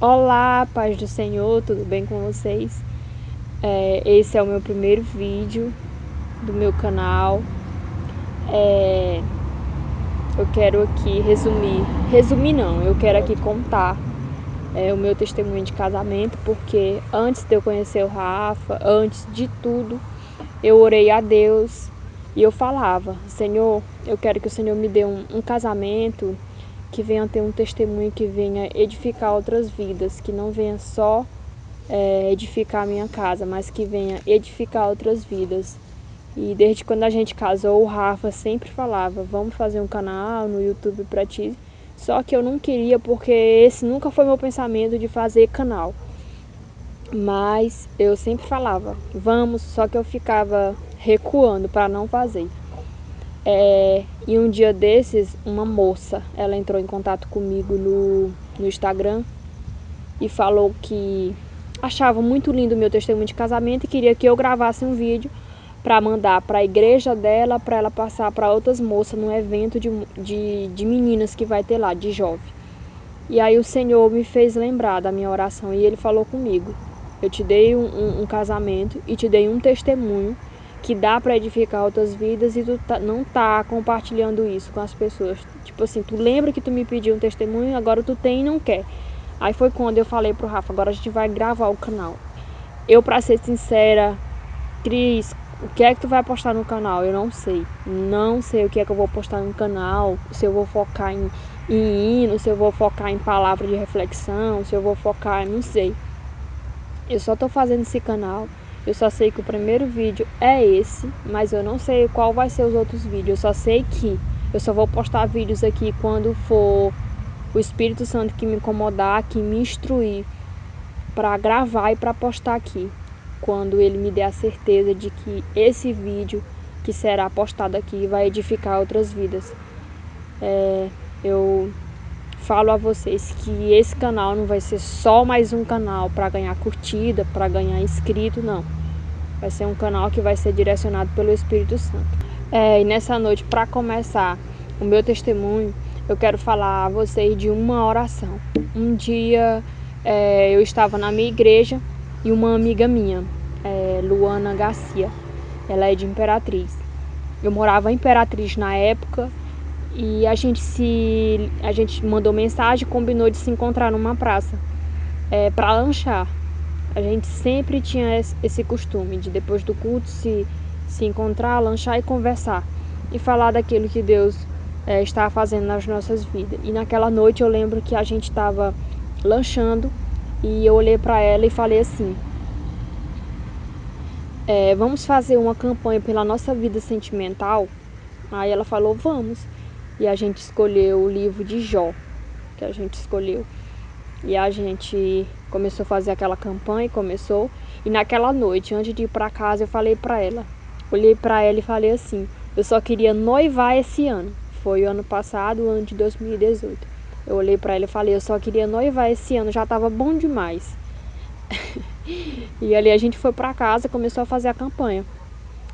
Olá, paz do Senhor, tudo bem com vocês? Esse é o meu primeiro vídeo do meu canal. Eu quero aqui resumir não, eu quero aqui contar o meu testemunho de casamento, porque antes de eu conhecer o Rafa, antes de tudo, eu orei a Deus e eu falava: Senhor, eu quero que o Senhor me dê um casamento que venha ter um testemunho, que venha edificar outras vidas, que não venha só edificar a minha casa, mas que venha edificar outras vidas. E desde quando a gente casou, o Rafa sempre falava: vamos fazer um canal no YouTube pra ti. Só que eu não queria, porque esse nunca foi meu pensamento de fazer canal. Mas eu sempre falava: vamos, só que eu ficava recuando para não fazer. E um dia desses, uma moça, ela entrou em contato comigo no Instagram e falou que achava muito lindo o meu testemunho de casamento e queria que eu gravasse um vídeo para mandar para a igreja dela, para ela passar para outras moças num evento de meninas que vai ter lá, de jovem. E aí o Senhor me fez lembrar da minha oração e Ele falou comigo: eu te dei um casamento e te dei um testemunho que dá para edificar outras vidas, e tu não tá compartilhando isso com as pessoas. Tipo assim, tu lembra que tu me pediu um testemunho, agora tu tem e não quer. Aí foi quando eu falei pro Rafa: agora a gente vai gravar o canal. Eu, pra ser sincera, Cris, o que é que tu vai postar no canal? Eu não sei. Não sei o que é que eu vou postar no canal. Se eu vou focar em hino, se eu vou focar em palavra de reflexão, se eu vou focar, não sei. Eu só tô fazendo esse canal. Eu só sei que o primeiro vídeo é esse, mas eu não sei qual vai ser os outros vídeos. Eu só sei que eu só vou postar vídeos aqui quando for o Espírito Santo que me incomodar, que me instruir para gravar e para postar aqui. Quando ele me der a certeza de que esse vídeo que será postado aqui vai edificar outras vidas. Eu falo a vocês que esse canal não vai ser só mais um canal para ganhar curtida, para ganhar inscrito, não. Vai ser um canal que vai ser direcionado pelo Espírito Santo. E nessa noite, para começar o meu testemunho, eu quero falar a vocês de uma oração. Um dia eu estava na minha igreja e uma amiga minha, Luana Garcia, ela é de Imperatriz. Eu morava em Imperatriz na época e a gente mandou mensagem, combinou de se encontrar numa praça para lanchar. A gente sempre tinha esse costume de, depois do culto, se encontrar, lanchar e conversar e falar daquilo que Deus estava fazendo nas nossas vidas. E naquela noite eu lembro que a gente estava lanchando e eu olhei para ela e falei assim: vamos fazer uma campanha pela nossa vida sentimental? Aí ela falou: vamos. E a gente escolheu o livro de Jó, que a gente escolheu. E a gente começou a fazer aquela campanha, e naquela noite, antes de ir para casa, eu falei para ela, olhei para ela e falei assim: eu só queria noivar esse ano. Foi o ano passado, o ano de 2018. Eu olhei para ela e falei: eu só queria noivar esse ano, já estava bom demais. E ali a gente foi para casa, começou a fazer a campanha.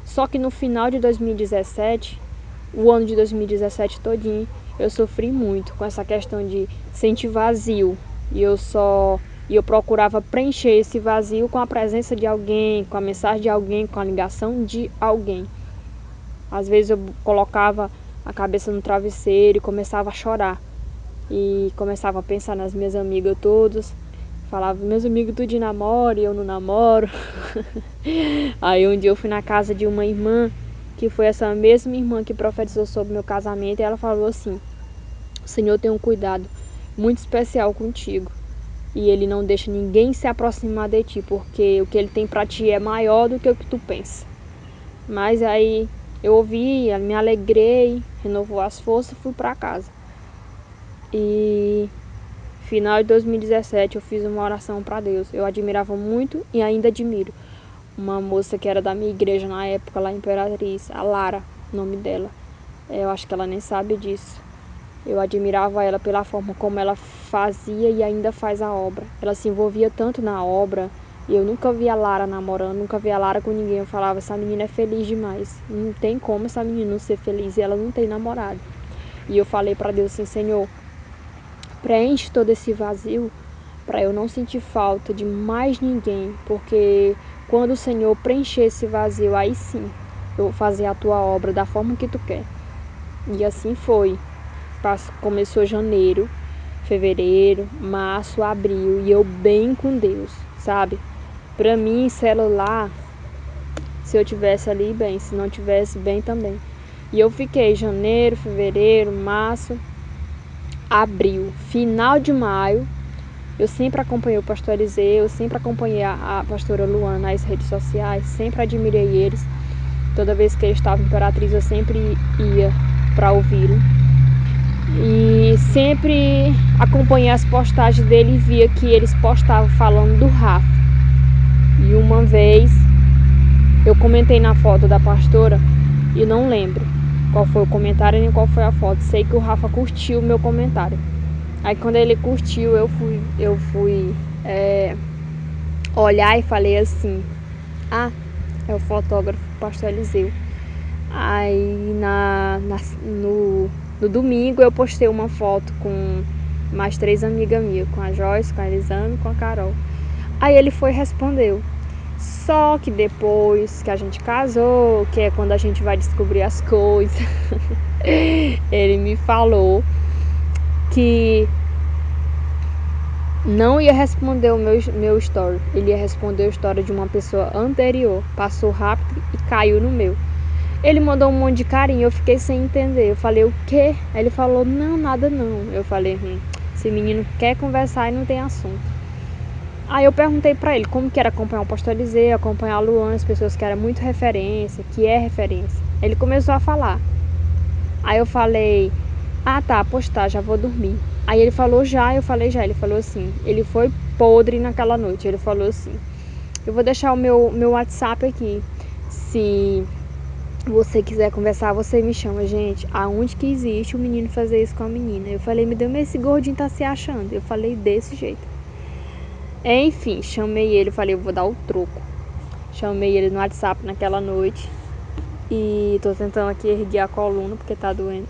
Só que no final de 2017, o ano de 2017 todinho, eu sofri muito com essa questão de sentir vazio. E eu procurava preencher esse vazio com a presença de alguém, com a mensagem de alguém, com a ligação de alguém. Às vezes eu colocava a cabeça no travesseiro e começava a chorar. E começava a pensar nas minhas amigas todas. Falava: meus amigos tudo namoram e eu não namoro. Aí um dia eu fui na casa de uma irmã, que foi essa mesma irmã que profetizou sobre meu casamento, e ela falou assim: o Senhor tem um cuidado muito especial contigo, e Ele não deixa ninguém se aproximar de ti, porque o que Ele tem para ti é maior do que o que tu pensa. Mas aí eu ouvi, me alegrei, renovou as forças e fui para casa. E final de 2017 eu fiz uma oração para Deus. Eu admirava muito e ainda admiro uma moça que era da minha igreja na época, lá em Imperatriz, a Lara, o nome dela. Eu acho que ela nem sabe disso. Eu admirava ela pela forma como ela fazia e ainda faz a obra. Ela se envolvia tanto na obra, e eu nunca vi a Lara namorando, nunca vi a Lara com ninguém. Eu falava: essa menina é feliz demais. Não tem como essa menina não ser feliz, e ela não tem namorado. E eu falei para Deus assim: Senhor, preenche todo esse vazio para eu não sentir falta de mais ninguém, porque quando o Senhor preencher esse vazio, aí sim, eu vou fazer a tua obra da forma que tu quer. E assim foi. Começou janeiro, fevereiro, março, abril, e eu bem com Deus, sabe? Pra mim, celular, se eu tivesse ali, bem, se não tivesse, bem também. E eu fiquei janeiro, fevereiro, março, abril, final de maio. Eu sempre acompanhei o pastor Eliseu, eu sempre acompanhei a pastora Luana nas redes sociais, sempre admirei eles. Toda vez que ele estava em Imperatriz, eu sempre ia para ouvi-lo. E sempre acompanhei as postagens dele e via que eles postavam falando do Rafa. E uma vez eu comentei na foto da pastora e não lembro qual foi o comentário nem qual foi a foto. Sei que o Rafa curtiu o meu comentário. Aí quando ele curtiu, eu fui olhar e falei assim: ah, é o fotógrafo pastor Eliseu. Aí no domingo eu postei uma foto com mais 3 amigas minhas, com a Joyce, com a Elisane e com a Carol. Aí ele foi e respondeu. Só que depois que a gente casou, que é quando a gente vai descobrir as coisas, ele me falou que não ia responder o meu story. Ele ia responder o story de uma pessoa anterior. Passou rápido e caiu no meu. Ele mandou um monte de carinho, eu fiquei sem entender. Eu falei, o quê? Aí ele falou, não, nada não. Eu falei, esse menino quer conversar e não tem assunto. Aí eu perguntei pra ele como que era acompanhar o pastor Eliseu, acompanhar a Luana, as pessoas que eram muito referência, que é referência. Ele começou a falar. Aí eu falei, ah tá, postar, já vou dormir. Aí ele falou já, eu falei já. Ele falou assim, ele foi podre naquela noite. Ele falou assim, eu vou deixar o meu WhatsApp aqui. Se você quiser conversar, você me chama. Gente, aonde que existe o menino fazer isso com a menina? Eu falei, me deu, mas esse gordinho tá se achando. Eu falei desse jeito. Enfim, chamei ele, falei, eu vou dar o troco. Chamei ele no WhatsApp naquela noite. E tô tentando aqui erguer a coluna porque tá doendo.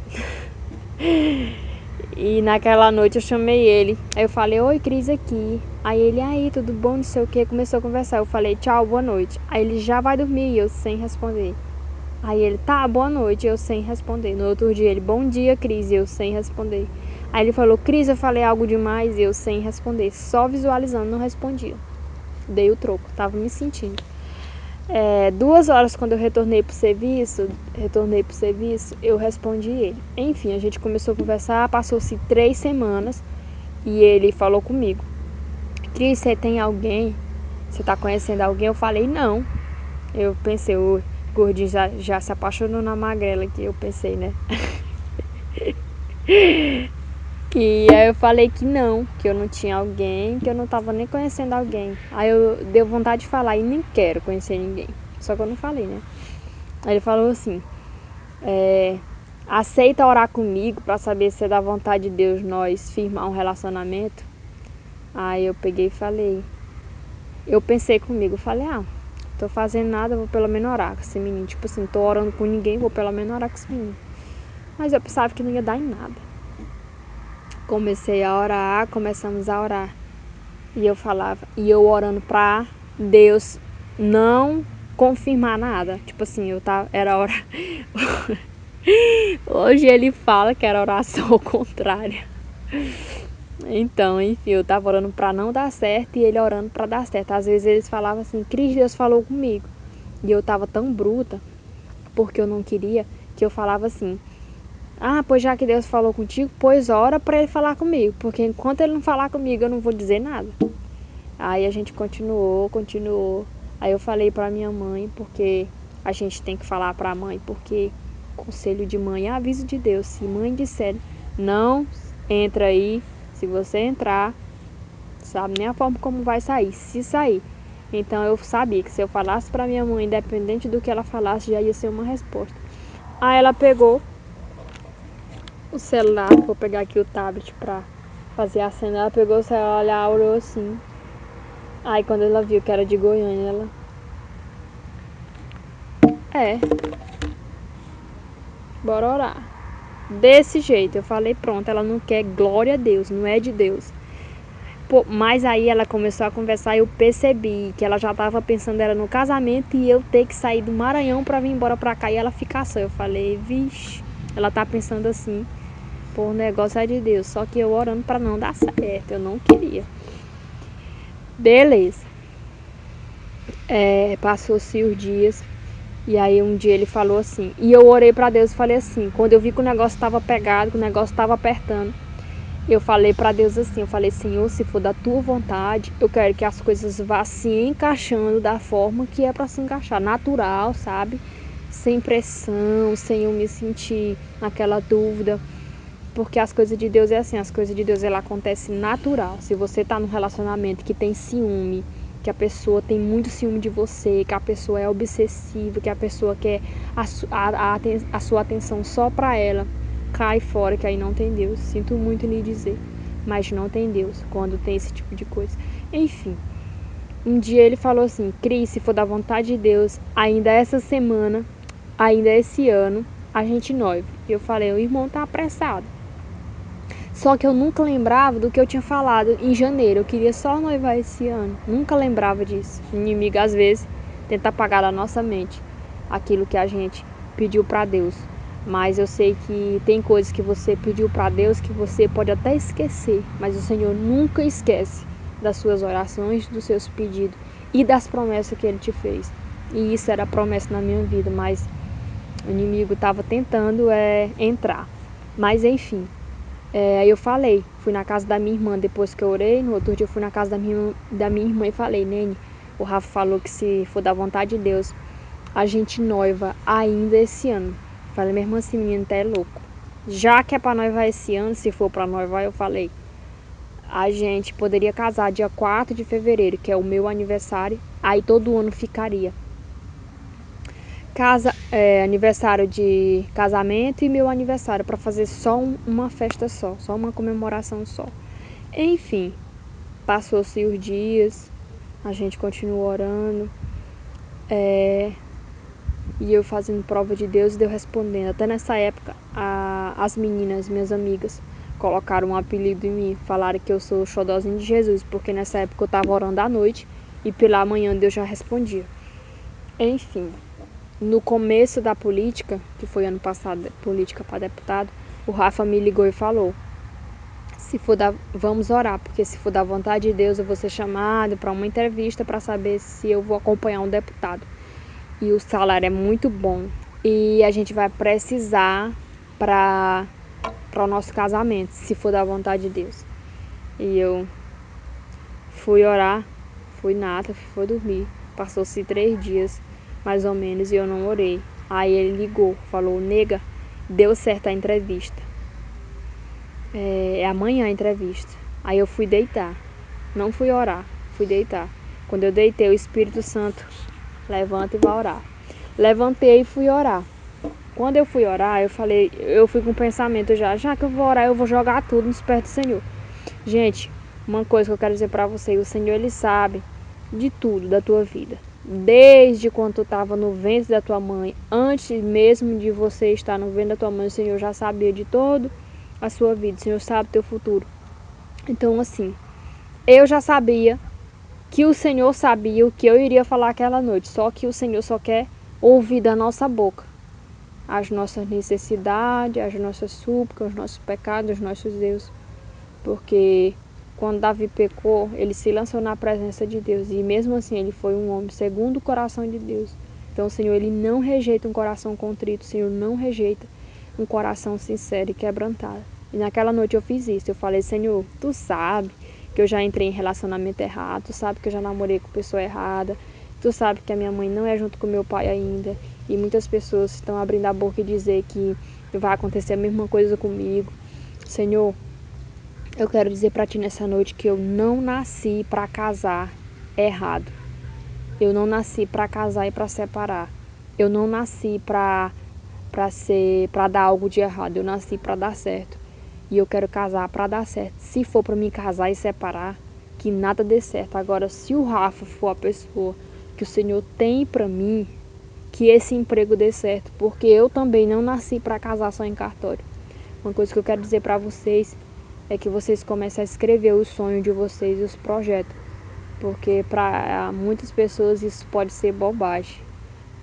E naquela noite eu chamei ele. Aí eu falei, oi, Cris aqui. Aí ele, aí, tudo bom, não sei o que. Começou a conversar. Eu falei, tchau, boa noite. Aí ele, já vai dormir? E eu sem responder. Aí ele, tá, boa noite, eu sem responder. No outro dia ele, bom dia, Cris, eu sem responder. Aí ele falou, Cris, eu falei algo demais, eu sem responder. Só visualizando, não respondia. Dei o troco, tava me sentindo. 2 horas quando eu retornei pro serviço, eu respondi ele. Enfim, a gente começou a conversar, passou-se 3 semanas e ele falou comigo. Cris, você tem alguém? Você tá conhecendo alguém? Eu falei, não. Eu pensei, o gordinho já se apaixonou na magrela aqui, eu pensei, né? E aí eu falei que não, que eu não tinha alguém, que eu não tava nem conhecendo alguém. Aí eu deu vontade de falar e nem quero conhecer ninguém. Só que eu não falei, né? Aí ele falou assim, aceita orar comigo pra saber se é da vontade de Deus nós firmar um relacionamento? Aí eu peguei e falei, eu pensei comigo, falei, tô fazendo nada, vou pelo menos orar com esse menino. Tipo assim, tô orando com ninguém, vou pelo menos orar com esse menino. Mas eu pensava que não ia dar em nada. Comecei a orar, começamos a orar. E eu falava, e eu orando pra Deus não confirmar nada. Tipo assim, era orar. Hoje ele fala que era oração ao contrário. Então, enfim, eu tava orando pra não dar certo e ele orando pra dar certo. Às vezes eles falavam assim, Cris, Deus falou comigo. E eu tava tão bruta, porque eu não queria, que eu falava assim, pois já que Deus falou contigo, pois ora pra ele falar comigo, porque enquanto ele não falar comigo, eu não vou dizer nada. Aí a gente continuou. Aí eu falei pra minha mãe, porque a gente tem que falar pra mãe, porque conselho de mãe é aviso de Deus. Se mãe disser, não entra aí, se você entrar, sabe nem a forma como vai sair, se sair. Então eu sabia que se eu falasse pra minha mãe, independente do que ela falasse, já ia ser uma resposta. Aí ela pegou o celular, vou pegar aqui o tablet pra fazer a cena. Ela pegou o celular, ela olhou assim. Aí quando ela viu que era de Goiânia, ela... bora orar. Desse jeito, eu falei, pronto, ela não quer glória a Deus, não é de Deus. Mas aí ela começou a conversar e eu percebi que ela já estava pensando era no casamento e eu ter que sair do Maranhão para vir embora para cá e ela ficar só. Eu falei, vixe, ela tá pensando assim, pô, o negócio é de Deus. Só que eu orando para não dar certo, eu não queria. Beleza. Passou-se os dias e aí um dia ele falou assim, e eu orei para Deus e falei assim, quando eu vi que o negócio estava pegado, que o negócio estava apertando, eu falei para Deus assim, eu falei, Senhor, se for da tua vontade, eu quero que as coisas vá se encaixando da forma que é para se encaixar, natural, sabe? Sem pressão, sem eu me sentir naquela dúvida, porque as coisas de Deus é assim, as coisas de Deus ela acontece natural. Se você tá num relacionamento que tem ciúme, que a pessoa tem muito ciúme de você, que a pessoa é obsessiva, que a pessoa quer a sua atenção só para ela, cai fora, que aí não tem Deus. Sinto muito lhe dizer, mas não tem Deus quando tem esse tipo de coisa. Enfim, um dia ele falou assim, Cris, se for da vontade de Deus, ainda essa semana, ainda esse ano, a gente noiva. E eu falei, o irmão tá apressado. Só que eu nunca lembrava do que eu tinha falado em janeiro. Eu queria só noivar esse ano. Nunca lembrava disso. O inimigo, às vezes, tenta apagar da nossa mente aquilo que a gente pediu para Deus. Mas eu sei que tem coisas que você pediu para Deus que você pode até esquecer. Mas o Senhor nunca esquece das suas orações, dos seus pedidos e das promessas que Ele te fez. E isso era promessa na minha vida. Mas o inimigo estava tentando entrar. Mas enfim. Aí eu falei, fui na casa da minha irmã depois que eu orei, no outro dia eu fui na casa da minha irmã e falei, Nene, o Rafa falou que se for da vontade de Deus, a gente noiva ainda esse ano. Falei, minha irmã, esse menino tá louco. Já que é pra noivar esse ano, se for pra noivar, eu falei, a gente poderia casar dia 4 de fevereiro, que é o meu aniversário, aí todo ano ficaria. Aniversário de casamento e meu aniversário para fazer só uma festa só uma comemoração só. Enfim, passou-se os dias, a gente continuou orando, e eu fazendo prova de Deus e Deus respondendo. Até nessa época, as meninas, minhas amigas, colocaram um apelido em mim, falaram que eu sou o xodózinho de Jesus, porque nessa época eu estava orando à noite e pela manhã Deus já respondia. Enfim. No começo da política, que foi ano passado, política para deputado, o Rafa me ligou e falou, vamos orar, porque se for da vontade de Deus eu vou ser chamado para uma entrevista para saber se eu vou acompanhar um deputado. E o salário é muito bom e a gente vai precisar para o nosso casamento, se for da vontade de Deus. E eu fui orar, fui nada, fui dormir. Passou-se 3 dias, mais ou menos, e eu não orei. Aí ele ligou, falou, nega, deu certo a entrevista. É amanhã a entrevista. Aí eu fui deitar. Não fui orar, fui deitar. Quando eu deitei, o Espírito Santo levanta e vai orar. Levantei e fui orar. Quando eu fui orar, eu fui com o pensamento já que eu vou orar, eu vou jogar tudo nos pés do Senhor. Gente, uma coisa que eu quero dizer para vocês, o Senhor, Ele sabe de tudo da tua vida. Desde quando tu estava no ventre da tua mãe, antes mesmo de você estar no ventre da tua mãe, o Senhor já sabia de toda a sua vida, o Senhor sabe teu futuro. Então, assim, eu já sabia que o Senhor sabia o que eu iria falar aquela noite, só que o Senhor só quer ouvir da nossa boca as nossas necessidades, as nossas súplicas, os nossos pecados, os nossos erros. Porque quando Davi pecou, ele se lançou na presença de Deus. E mesmo assim, ele foi um homem segundo o coração de Deus. Então, o Senhor, Ele não rejeita um coração contrito. O Senhor não rejeita um coração sincero e quebrantado. E naquela noite eu fiz isso. Eu falei, Senhor, Tu sabe que eu já entrei em relacionamento errado. Tu sabe que eu já namorei com pessoa errada. Tu sabe que a minha mãe não é junto com meu pai ainda. E muitas pessoas estão abrindo a boca e dizer que vai acontecer a mesma coisa comigo. Senhor, eu quero dizer para ti nessa noite que eu não nasci para casar errado. Eu não nasci para casar e para separar. Eu não nasci para dar algo de errado. Eu nasci para dar certo. E eu quero casar para dar certo. Se for para me casar e separar, que nada dê certo. Agora, se o Rafa for a pessoa que o Senhor tem para mim, que esse emprego dê certo, porque eu também não nasci para casar só em cartório. Uma coisa que eu quero dizer para vocês é que vocês comecem a escrever o sonho de vocês e os projetos. Porque para muitas pessoas isso pode ser bobagem.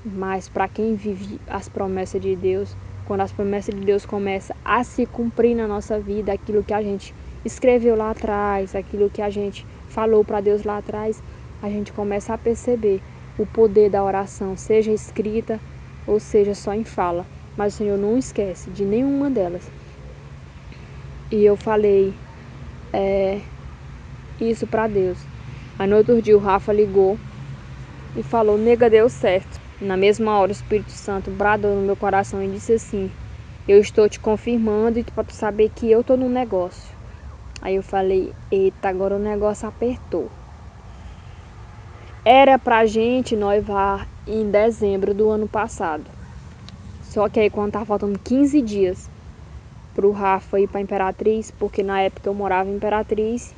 Mas para quem vive as promessas de Deus, quando as promessas de Deus começam a se cumprir na nossa vida, aquilo que a gente escreveu lá atrás, aquilo que a gente falou para Deus lá atrás, a gente começa a perceber o poder da oração, seja escrita ou seja só em fala. Mas o Senhor não esquece de nenhuma delas. E eu falei isso para Deus. Aí no outro dia o Rafa ligou e falou: nega, deu certo. Na mesma hora o Espírito Santo bradou no meu coração e disse assim: eu estou te confirmando e para tu saber que eu tô no negócio. Aí eu falei: eita, agora o negócio apertou. Era pra gente noivar em dezembro do ano passado. Só que aí quando tava faltando 15 dias pro Rafa ir pra Imperatriz, porque na época eu morava em Imperatriz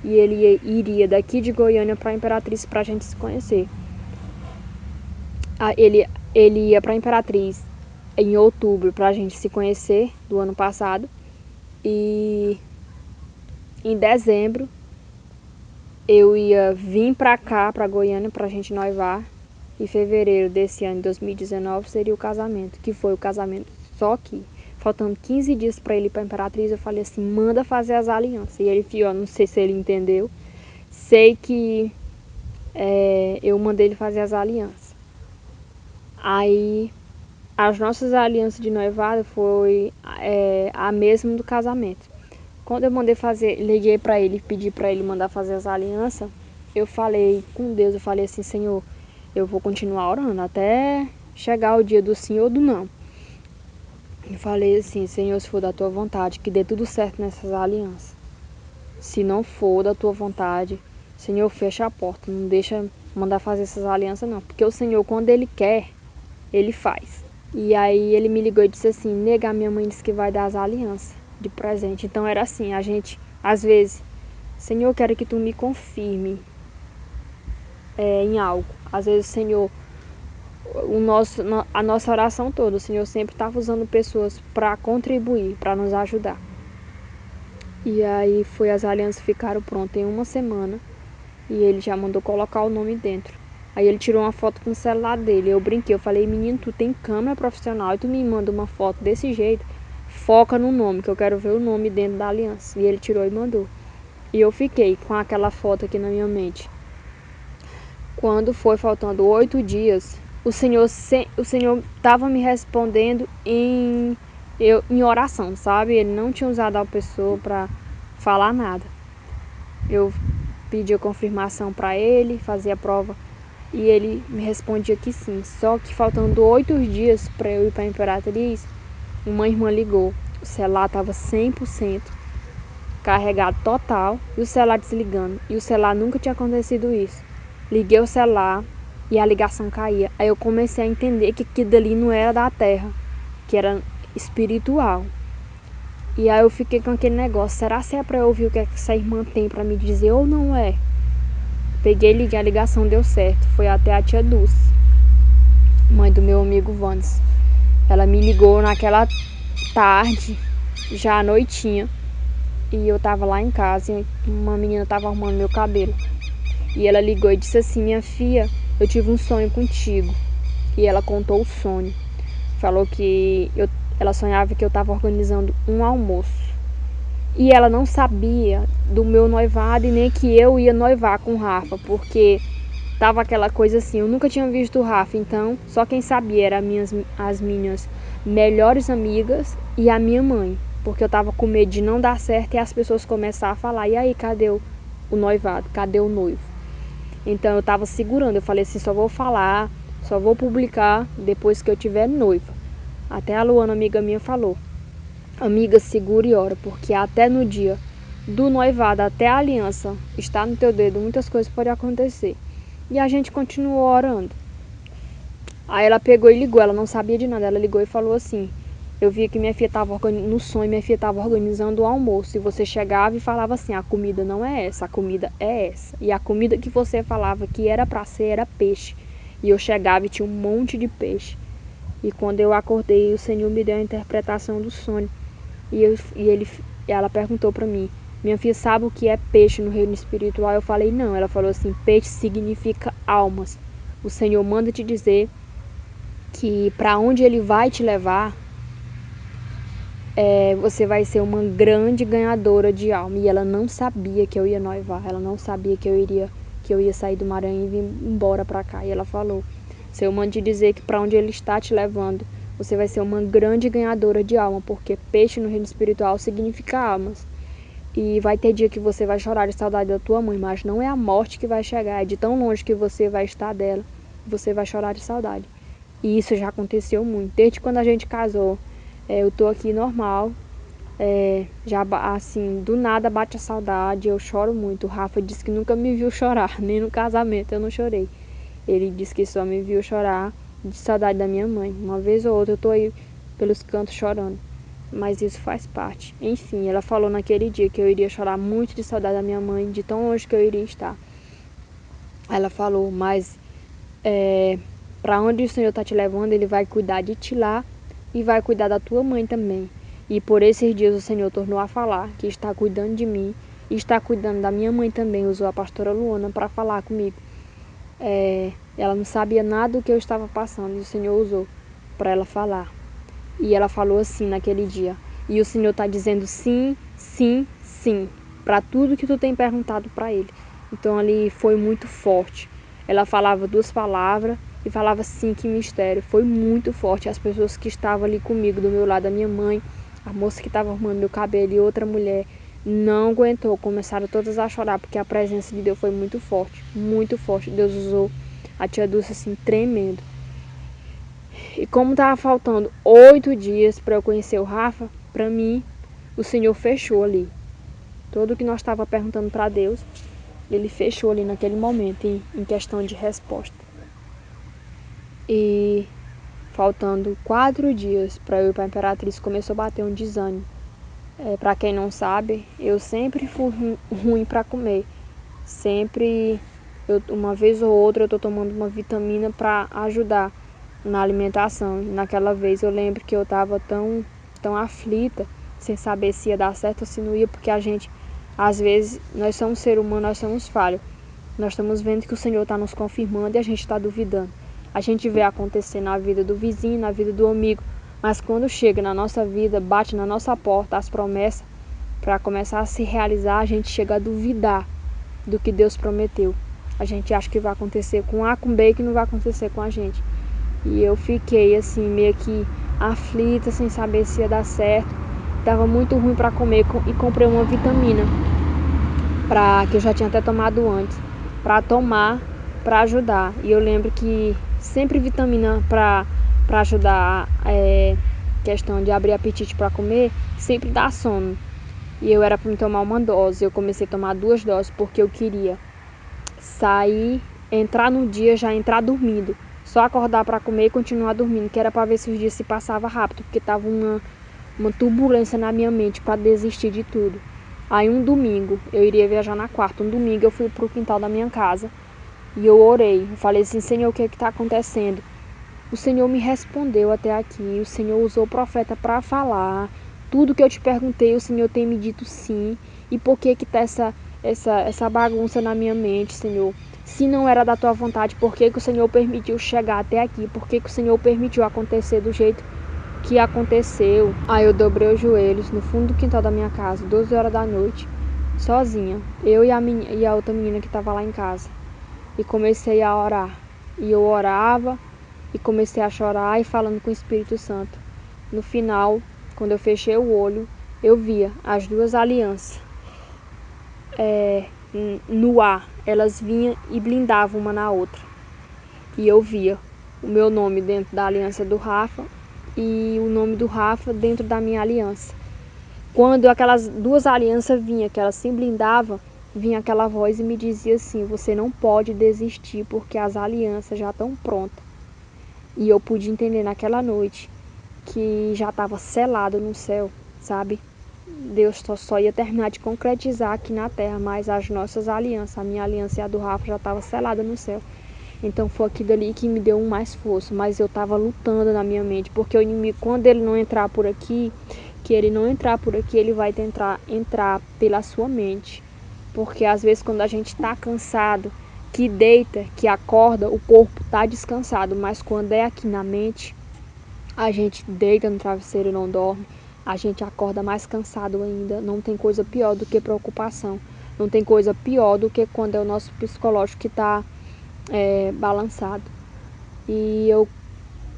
e ele iria daqui de Goiânia pra Imperatriz pra gente se conhecer. Ele ia pra Imperatriz em outubro pra gente se conhecer do ano passado. E em dezembro eu ia vir pra cá, pra Goiânia, pra gente noivar. E fevereiro desse ano, 2019, seria o casamento, que foi o casamento. Só que, faltando 15 dias pra ele ir pra Imperatriz, eu falei assim: manda fazer as alianças. E ele falou: não sei se ele entendeu. Sei que eu mandei ele fazer as alianças. Aí, as nossas alianças de noivado foi a mesma do casamento. Quando eu mandei fazer, liguei pra ele, pedi pra ele mandar fazer as alianças, eu falei com Deus, eu falei assim: Senhor, eu vou continuar orando até chegar o dia do sim ou do não. Eu falei assim: Senhor, se for da tua vontade, que dê tudo certo nessas alianças. Se não for da tua vontade, Senhor, fecha a porta, não deixa mandar fazer essas alianças não. Porque o Senhor, quando Ele quer, Ele faz. E aí ele me ligou e disse assim: nega, minha mãe disse que vai dar as alianças de presente. Então era assim, a gente, às vezes, Senhor, eu quero que tu me confirme em algo. Às vezes, Senhor, a nossa oração toda, o Senhor sempre estava usando pessoas para contribuir, para nos ajudar. E aí as alianças ficaram prontas em uma semana e ele já mandou colocar o nome dentro. Aí ele tirou uma foto com o celular dele. Eu brinquei, eu falei: menino, tu tem câmera profissional e tu me manda uma foto desse jeito, foca no nome, que eu quero ver o nome dentro da aliança. E ele tirou e mandou. E eu fiquei com aquela foto aqui na minha mente. Quando foi faltando 8 dias, o Senhor estava me respondendo em oração, sabe? Ele não tinha usado a pessoa para falar nada. Eu pedi a confirmação para ele, fazia a prova, e ele me respondia que sim. Só que faltando 8 dias para eu ir para a Imperatriz, uma irmã ligou. O celular estava 100% carregado total e o celular desligando. E o celular nunca tinha acontecido isso. Liguei o celular e a ligação caía. Aí eu comecei a entender que aquilo dali não era da terra, que era espiritual. E aí eu fiquei com aquele negócio: será que é para eu ouvir o que essa irmã tem para me dizer ou não é? Peguei, liguei, a ligação deu certo. Foi até a tia Dulce, mãe do meu amigo Vandes. Ela me ligou naquela tarde, já à noitinha, e eu tava lá em casa e uma menina tava arrumando meu cabelo. E ela ligou e disse assim: minha filha, eu tive um sonho contigo. E ela contou o sonho. Falou que ela sonhava que eu estava organizando um almoço. E ela não sabia do meu noivado e nem que eu ia noivar com o Rafa, porque tava aquela coisa assim, eu nunca tinha visto o Rafa, então só quem sabia eram as minhas melhores amigas e a minha mãe, porque eu tava com medo de não dar certo e as pessoas começaram a falar: e aí, cadê o noivado? Cadê o noivo? Então eu tava segurando, eu falei assim: só vou falar, só vou publicar depois que eu tiver noiva. Até a Luana, amiga minha, falou: amiga, segura e ora, porque até no dia do noivado, até a aliança está no teu dedo, muitas coisas podem acontecer. E a gente continuou orando. Aí ela pegou e ligou, ela não sabia de nada, ela ligou e falou assim: eu vi que minha filha estava no sonho, minha filha estava organizando o almoço, e você chegava e falava assim: a comida não é essa, a comida é essa. E a comida que você falava que era para ser era peixe. E eu chegava e tinha um monte de peixe. E quando eu acordei, o Senhor me deu a interpretação do sonho. E ele E ela perguntou pra mim: minha filha, sabe o que é peixe no reino espiritual? Eu falei: não. Ela falou assim: peixe significa almas. O Senhor manda te dizer que para onde Ele vai te levar, você vai ser uma grande ganhadora de alma. E ela não sabia que eu ia noivar, ela não sabia que eu ia sair do Maranhão e vir embora para cá. E ela falou: Senhor manda te dizer que para onde Ele está te levando, você vai ser uma grande ganhadora de alma, porque peixe no reino espiritual significa almas. E vai ter dia que você vai chorar de saudade da tua mãe, mas não é a morte que vai chegar, é de tão longe que você vai estar dela, você vai chorar de saudade. E isso já aconteceu muito, desde quando a gente casou. Eu tô aqui normal, já assim, do nada bate a saudade, eu choro muito. O Rafa disse que nunca me viu chorar, nem no casamento eu não chorei. Ele disse que só me viu chorar de saudade da minha mãe. Uma vez ou outra eu tô aí pelos cantos chorando, mas isso faz parte. Enfim, ela falou naquele dia que eu iria chorar muito de saudade da minha mãe, de tão longe que eu iria estar. Ela falou: mas para onde o Senhor está te levando, Ele vai cuidar de ti lá e vai cuidar da tua mãe também. E por esses dias o Senhor tornou a falar que está cuidando de mim e está cuidando da minha mãe também. Usou a pastora Luana para falar comigo. Ela não sabia nada do que eu estava passando e o Senhor usou para ela falar. E ela falou assim naquele dia: e o Senhor está dizendo sim, sim, sim, para tudo que tu tem perguntado para Ele. Então ali foi muito forte. Ela falava 2 palavras e falava sim, que mistério. Foi muito forte. As pessoas que estavam ali comigo, do meu lado, a minha mãe, a moça que estava arrumando meu cabelo e outra mulher, não aguentou. Começaram todas a chorar, porque a presença de Deus foi muito forte. Muito forte. Deus usou a tia Dulce assim, tremendo. E como estava faltando 8 dias para eu conhecer o Rafa, para mim, o Senhor fechou ali. Tudo o que nós estava perguntando para Deus, Ele fechou ali naquele momento, em questão de resposta. E faltando 4 dias para eu ir para a Imperatriz, começou a bater um desânimo. Para quem não sabe, eu sempre fui ruim para comer. Sempre, uma vez ou outra, eu estou tomando uma vitamina para ajudar na alimentação. Naquela vez eu lembro que eu estava tão aflita, sem saber se ia dar certo ou se não ia, porque a gente, às vezes, nós somos seres humanos, nós somos falhos. Nós estamos vendo que o Senhor está nos confirmando e a gente está duvidando. A gente vê acontecer na vida do vizinho, na vida do amigo, mas quando chega na nossa vida, bate na nossa porta as promessas para começar a se realizar, a gente chega a duvidar do que Deus prometeu. A gente acha que vai acontecer com A, com B, que não vai acontecer com a gente. E eu fiquei assim, meio que aflita, sem saber se ia dar certo. Tava muito ruim para comer e comprei uma vitamina, que eu já tinha até tomado antes, para tomar, para ajudar. E eu lembro que sempre vitamina para ajudar questão de abrir apetite para comer, sempre dá sono. E eu era para me tomar uma dose, eu comecei a tomar 2 doses porque eu queria sair, entrar no dia, já entrar dormindo. Só acordar para comer e continuar dormindo, que era para ver se os dias se passavam rápido, porque tava uma turbulência na minha mente para desistir de tudo. Aí um domingo, eu iria viajar na quarta, um domingo eu fui pro quintal da minha casa e eu orei, eu falei assim: Senhor, o que está acontecendo? O Senhor me respondeu até aqui, o Senhor usou o profeta para falar, tudo que eu te perguntei, o Senhor tem me dito sim. E por que está essa bagunça na minha mente, Senhor? Se não era da tua vontade, por que o Senhor permitiu chegar até aqui? Por que o Senhor permitiu acontecer do jeito que aconteceu? Aí eu dobrei os joelhos no fundo do quintal da minha casa, 12 horas da noite, sozinha, eu e a outra menina que estava lá em casa. E comecei a orar. E eu orava e comecei a chorar e falando com o Espírito Santo. No final, quando eu fechei o olho, eu via as 2 alianças no ar. Elas vinham e blindavam uma na outra. E eu via o meu nome dentro da aliança do Rafa e o nome do Rafa dentro da minha aliança. Quando aquelas 2 alianças vinham, que elas se blindavam, vinha aquela voz e me dizia assim: você não pode desistir porque as alianças já estão prontas. E eu pude entender naquela noite que já estava selado no céu, sabe? Deus só ia terminar de concretizar aqui na terra, mas as nossas alianças, a minha aliança e a do Rafa, já estava selada no céu. Então foi aquilo ali que me deu mais força, mas eu estava lutando na minha mente, porque o inimigo, quando ele não entrar por aqui, que ele não entrar por aqui, ele vai tentar entrar pela sua mente. Porque às vezes quando a gente tá cansado, que deita, que acorda, o corpo tá descansado, mas quando é aqui na mente, a gente deita no travesseiro e não dorme, a gente acorda mais cansado ainda. Não tem coisa pior do que preocupação, não tem coisa pior do que quando é o nosso psicológico que tá balançado. E eu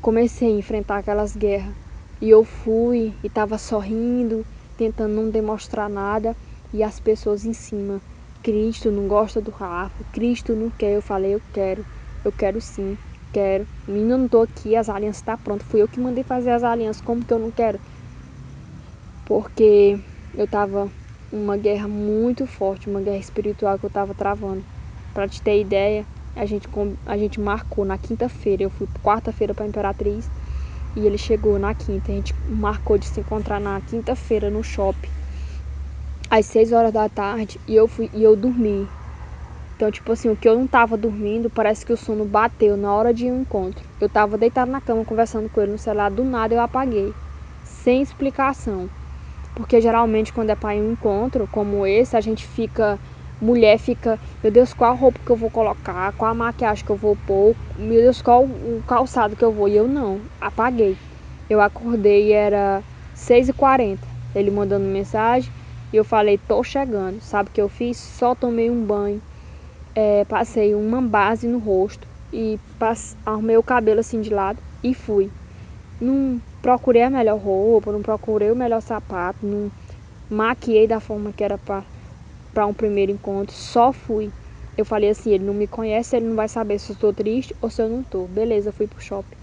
comecei a enfrentar aquelas guerras, e eu fui e tava sorrindo, tentando não demonstrar nada, e as pessoas em cima: Cristo não gosta do Rafa, Cristo não quer. Eu falei: eu quero sim, quero. Menina, eu não tô aqui, as alianças tá pronta, fui eu que mandei fazer as alianças, como que eu não quero? Porque eu tava uma guerra muito forte, uma guerra espiritual que eu tava travando. Pra te ter ideia, a gente marcou na quinta-feira, eu fui quarta-feira pra Imperatriz, e ele chegou na quinta. A gente marcou de se encontrar na quinta-feira no shopping, às 6 horas da tarde, e eu dormi. Então, tipo assim, o que eu não tava dormindo, parece que o sono bateu na hora de um encontro. Eu tava deitado na cama conversando com ele no celular, do nada eu apaguei, sem explicação. Porque geralmente quando é para um encontro como esse, a gente fica, mulher fica: meu Deus, qual a roupa que eu vou colocar, qual a maquiagem que eu vou pôr, meu Deus, qual o calçado que eu vou. E eu não, apaguei. Eu acordei e era 6h40, ele mandando mensagem, e eu falei: tô chegando. Sabe o que eu fiz? Só tomei um banho, passei uma base no rosto e arrumei o cabelo assim de lado e fui. Não procurei a melhor roupa, não procurei o melhor sapato, não maquiei da forma que era para um primeiro encontro, só fui. Eu falei assim: ele não me conhece, ele não vai saber se eu estou triste ou se eu não estou. Beleza, fui pro shopping.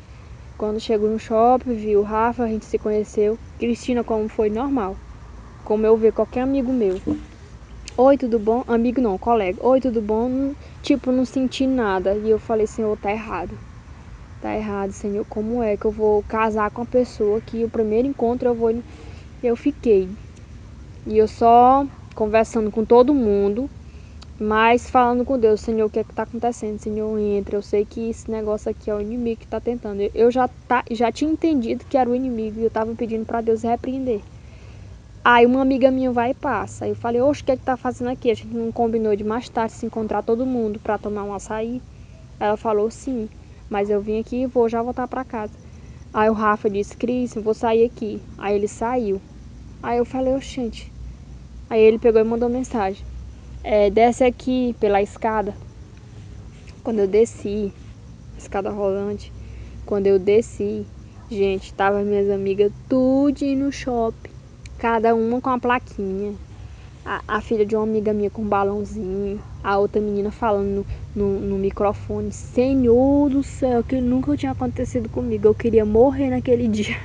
Quando chegou no shopping, vi o Rafa, a gente se conheceu. Cristina, como foi? Normal, como eu ver qualquer amigo meu: oi, tudo bom? Amigo não, colega. Oi, tudo bom? Tipo, não senti nada. E eu falei: Senhor, tá errado. Tá errado, Senhor. Como é que eu vou casar com a pessoa que o primeiro encontro eu vou... Eu fiquei. E eu só conversando com todo mundo, mas falando com Deus: Senhor, o que é que tá acontecendo? Senhor, entra. Eu sei que esse negócio aqui é o inimigo que tá tentando. Eu já tinha entendido que era o inimigo, e eu tava pedindo pra Deus repreender. Aí uma amiga minha vai e passa. Aí eu falei: oxe, o que é que tá fazendo aqui? A gente não combinou de mais tarde se encontrar todo mundo pra tomar um açaí? Ela falou: sim, mas eu vim aqui e vou já voltar pra casa. Aí o Rafa disse: Cris, eu vou sair aqui. Aí ele saiu. Aí eu falei: oxente. Aí ele pegou e mandou mensagem: desce aqui pela escada. Quando eu desci, escada rolante, quando eu desci, gente, tava minhas amigas tudo no shopping, cada uma com a plaquinha. A filha de uma amiga minha com um balãozinho, a outra menina falando no microfone. Senhor do céu, que nunca tinha acontecido comigo. Eu queria morrer naquele dia.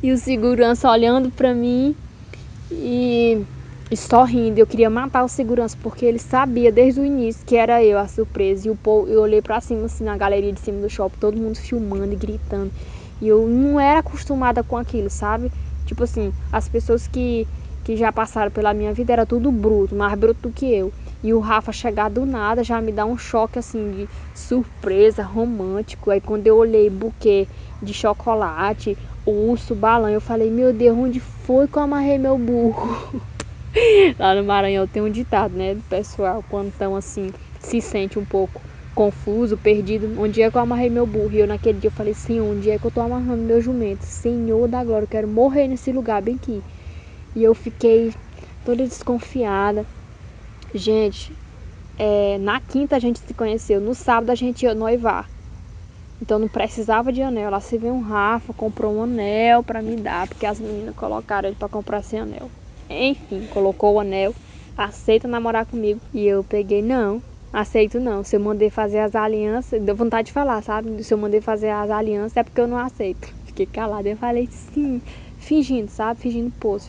E o segurança olhando pra mim e sorrindo. Eu queria matar o segurança, porque ele sabia desde o início que era eu a surpresa. E o povo, eu olhei pra cima, assim, na galeria de cima do shopping, todo mundo filmando e gritando. E eu não era acostumada com aquilo, sabe? Tipo assim, as pessoas que já passaram pela minha vida era tudo bruto, mais bruto do que eu. E o Rafa chegar do nada já me dá um choque assim de surpresa, romântico. Aí quando eu olhei buquê de chocolate, urso, balão, eu falei: meu Deus, onde foi que eu amarrei meu burro? Lá no Maranhão tem um ditado, né, do pessoal, quando estão assim, se sente um pouco confuso, perdido: onde é que eu amarrei meu burro? E eu naquele dia eu falei: Senhor, onde é que eu tô amarrando meu jumento? Senhor da glória, eu quero morrer nesse lugar bem aqui. E eu fiquei toda desconfiada. Gente, na quinta a gente se conheceu, no sábado a gente ia noivar. Então não precisava de anel. Lá se veio um Rafa, comprou um anel pra me dar, porque as meninas colocaram ele pra comprar sem anel. Enfim, colocou o anel: aceita namorar comigo? E eu peguei: não, aceito não. Se eu mandei fazer as alianças, deu vontade de falar, sabe? Se eu mandei fazer as alianças é porque eu não aceito. Fiquei calada. Eu falei: sim, fingindo, sabe? Fingindo poço,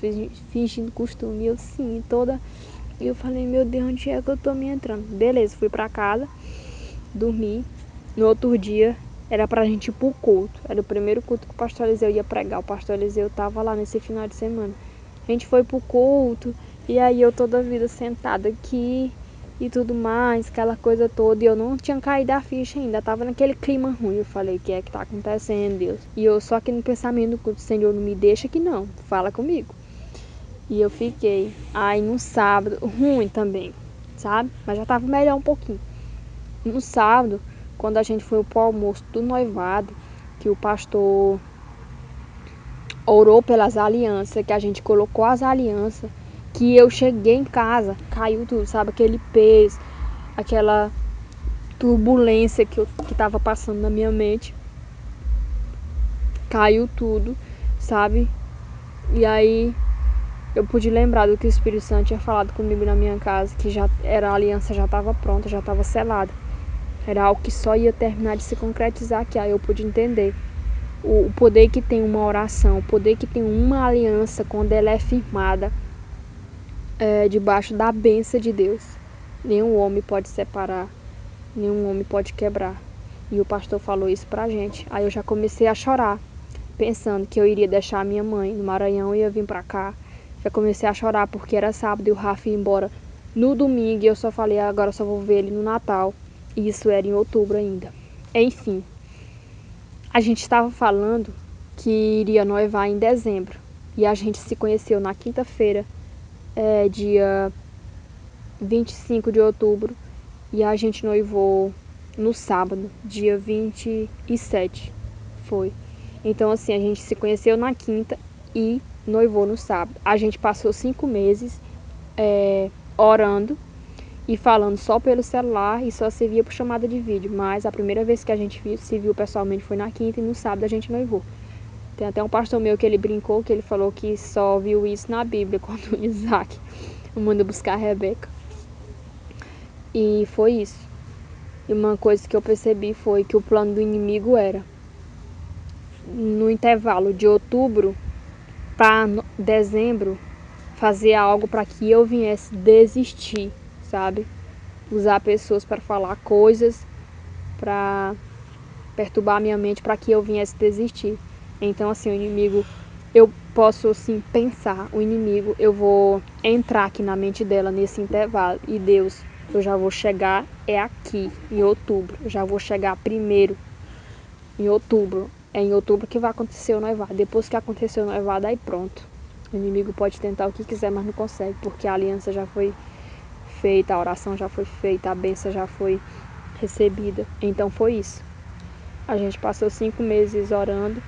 fingindo costume. E eu sim, toda... E eu falei: meu Deus, onde é que eu tô me entrando? Beleza, fui pra casa, dormi. No outro dia era pra gente ir pro culto. Era o primeiro culto que o pastor Eliseu ia pregar. O pastor Eliseu tava lá nesse final de semana. A gente foi pro culto, e aí eu toda a vida sentada aqui, e tudo mais, aquela coisa toda. E eu não tinha caído a ficha ainda, tava naquele clima ruim. Eu falei, o que é que tá acontecendo, Deus? E eu só que no pensamento, o Senhor não me deixa que não, fala comigo. E eu fiquei. Aí no sábado, ruim também, sabe? Mas já tava melhor um pouquinho. No sábado, quando a gente foi pro almoço do noivado, que o pastor orou pelas alianças, que a gente colocou as alianças, que eu cheguei em casa, caiu tudo, sabe? Aquele peso, aquela turbulência que tava passando na minha mente. Caiu tudo, sabe? E aí eu pude lembrar do que o Espírito Santo tinha falado comigo na minha casa, que já era a aliança, já estava pronta, já estava selada. Era algo que só ia terminar de se concretizar aqui. Aí eu pude entender o poder que tem uma oração, o poder que tem uma aliança quando ela é firmada debaixo da bênção de Deus. Nenhum homem pode separar, nenhum homem pode quebrar. E o pastor falou isso pra gente. Aí eu já comecei a chorar, pensando que eu iria deixar a minha mãe no Maranhão e ia vir pra cá. Já comecei a chorar porque era sábado e o Rafa ia embora no domingo. E eu só falei, agora eu só vou ver ele no Natal. E isso era em outubro ainda. Enfim, a gente estava falando que iria noivar em dezembro. E a gente se conheceu na quinta-feira, dia 25 de outubro. E a gente noivou no sábado, dia 27. Foi. Então, assim, a gente se conheceu na quinta e noivou no sábado. A gente passou 5 meses orando e falando só pelo celular e só se via por chamada de vídeo. Mas a primeira vez que a gente se viu pessoalmente foi na quinta e no sábado a gente noivou. Tem até um pastor meu que ele brincou, que ele falou que só viu isso na Bíblia, quando Isaac manda buscar a Rebeca. E foi isso. E uma coisa que eu percebi foi que o plano do inimigo era, no intervalo de outubro para dezembro, fazer algo para que eu viesse desistir, sabe? Usar pessoas para falar coisas, para perturbar a minha mente, para que eu viesse desistir. Então, assim, o inimigo, eu posso, assim, pensar, o inimigo, eu vou entrar aqui na mente dela nesse intervalo. E Deus, eu já vou chegar, aqui, em outubro. Eu já vou chegar primeiro, em outubro. É em outubro que vai acontecer o noivado. Depois que acontecer o noivado, aí pronto. O inimigo pode tentar o que quiser, mas não consegue, porque a aliança já foi feita, a oração já foi feita, a bênção já foi recebida. Então foi isso. A gente passou 5 meses orando.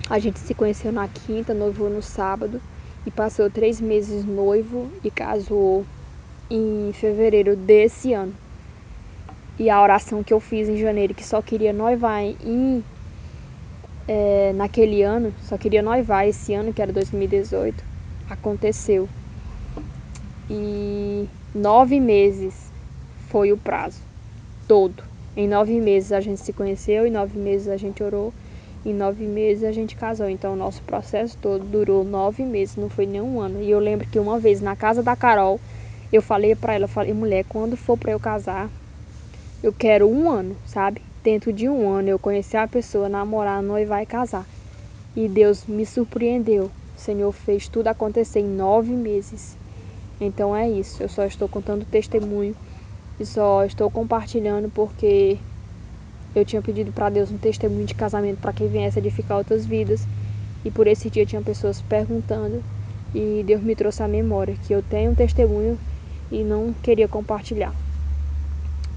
A gente se conheceu na quinta, noivou no sábado. E passou 3 meses noivo e casou em fevereiro desse ano. E a oração que eu fiz em janeiro, que só queria noivar naquele ano, só queria noivar esse ano, que era 2018, aconteceu. E 9 meses foi o prazo todo. Em 9 meses a gente se conheceu, em 9 meses a gente orou, em 9 meses a gente casou. Então o nosso processo todo durou 9 meses, não foi nem um ano. E eu lembro que uma vez na casa da Carol, eu falei pra ela, mulher, quando for pra eu casar, eu quero 1 ano, sabe? Dentro de 1 ano eu conhecer a pessoa, namorar, noivar e casar. E Deus me surpreendeu. O Senhor fez tudo acontecer em 9 meses. Então é isso. Eu só estou contando testemunho e só estou compartilhando porque eu tinha pedido para Deus um testemunho de casamento para que viesse edificar outras vidas. E por esse dia tinha pessoas perguntando e Deus me trouxe à memória que eu tenho um testemunho e não queria compartilhar.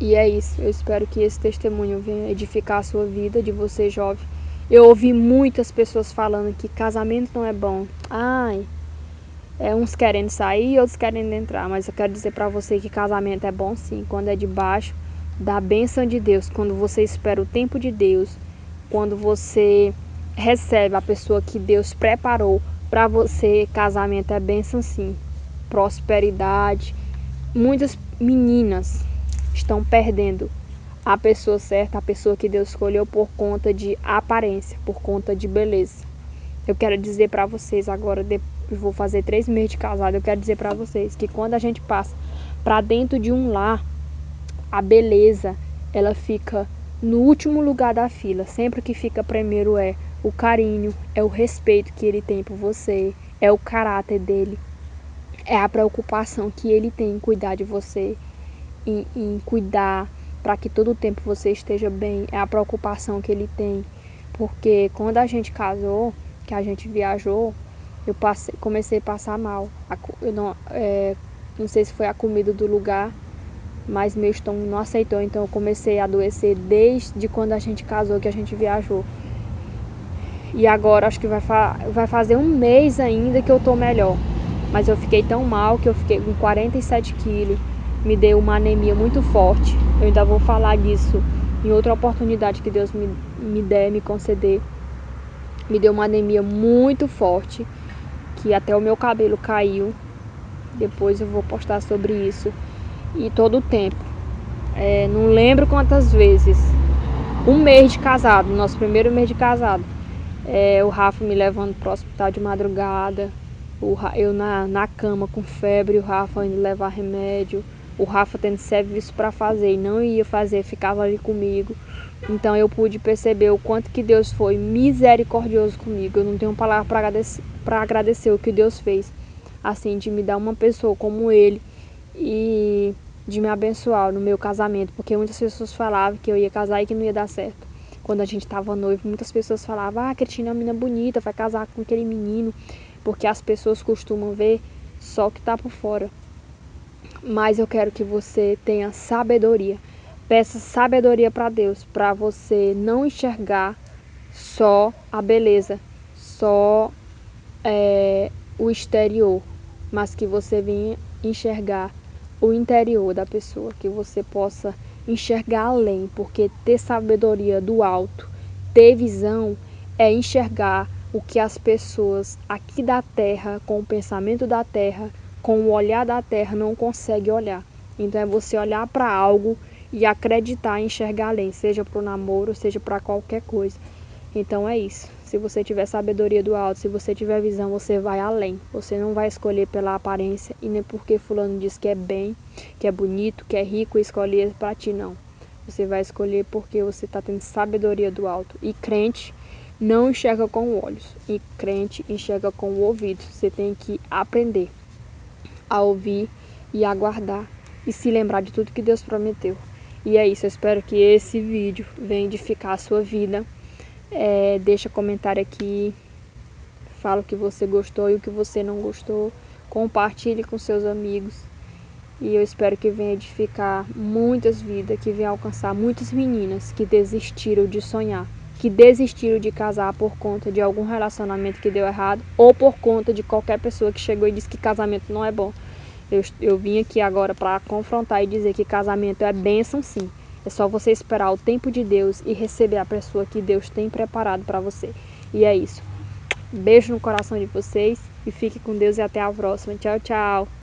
E é isso. Eu espero que esse testemunho venha edificar a sua vida, de você jovem. Eu ouvi muitas pessoas falando que casamento não é bom. Ai, uns querendo sair, outros querendo entrar. Mas eu quero dizer para você que casamento é bom sim, quando é debaixo da bênção de Deus, quando você espera o tempo de Deus, quando você recebe a pessoa que Deus preparou para você. Casamento é bênção sim, prosperidade. Muitas meninas estão perdendo a pessoa certa, a pessoa que Deus escolheu por conta de aparência, por conta de beleza. Eu quero dizer para vocês agora, eu vou fazer 3 meses de casado, eu quero dizer para vocês que quando a gente passa para dentro de um lar, a beleza, ela fica no último lugar da fila. Sempre que fica primeiro é o carinho, é o respeito que ele tem por você, é o caráter dele, é a preocupação que ele tem em cuidar de você. em cuidar para que todo o tempo você esteja bem, é a preocupação que ele tem. Porque quando a gente casou, que a gente viajou, comecei a passar mal. Eu não sei se foi a comida do lugar, mas meu estômago não aceitou, então eu comecei a adoecer desde quando a gente casou, que a gente viajou. E agora acho que vai fazer um mês ainda que eu tô melhor. Mas eu fiquei tão mal que eu fiquei com 47 quilos. Me deu uma anemia muito forte. Eu ainda vou falar disso em outra oportunidade que Deus me conceder. Me deu uma anemia muito forte, que até o meu cabelo caiu. Depois eu vou postar sobre isso. E todo o tempo. Não lembro quantas vezes. Um mês de casado, nosso primeiro mês de casado. O Rafa me levando para o hospital de madrugada, eu na cama com febre, o Rafa indo levar remédio, o Rafa tendo serviço para fazer e não ia fazer, ficava ali comigo. Então eu pude perceber o quanto que Deus foi misericordioso comigo. Eu não tenho palavra para agradecer o que Deus fez, assim, de me dar uma pessoa como ele e de me abençoar no meu casamento, porque muitas pessoas falavam que eu ia casar e que não ia dar certo. Quando a gente estava noivo, muitas pessoas falavam: ah, Cristina é uma menina bonita, vai casar com aquele menino, porque as pessoas costumam ver só o que está por fora. Mas eu quero que você tenha sabedoria. Peça sabedoria para Deus, para você não enxergar só a beleza, só o exterior, mas que você venha enxergar o interior da pessoa, que você possa enxergar além, porque ter sabedoria do alto, ter visão, é enxergar o que as pessoas aqui da terra, com o pensamento da terra, com o olhar da terra, não conseguem olhar. Então é você olhar para algo e acreditar e enxergar além, seja para o namoro, seja para qualquer coisa. Então é isso. Se você tiver sabedoria do alto, se você tiver visão, você vai além. Você não vai escolher pela aparência e nem porque fulano diz que é bem, que é bonito, que é rico e escolher para ti, não. Você vai escolher porque você está tendo sabedoria do alto. E crente não enxerga com olhos, e crente enxerga com o ouvido. Você tem que aprender a ouvir e aguardar e se lembrar de tudo que Deus prometeu. E é isso, eu espero que esse vídeo venha edificar a sua vida. Deixa comentário aqui, fala o que você gostou e o que você não gostou, compartilhe com seus amigos e eu espero que venha edificar muitas vidas, que venha alcançar muitas meninas que desistiram de sonhar, que desistiram de casar por conta de algum relacionamento que deu errado ou por conta de qualquer pessoa que chegou e disse que casamento não é bom. Eu vim aqui agora para confrontar e dizer que casamento é bênção, sim. É só você esperar o tempo de Deus e receber a pessoa que Deus tem preparado para você. E é isso. Beijo no coração de vocês e fique com Deus e até a próxima. Tchau, tchau.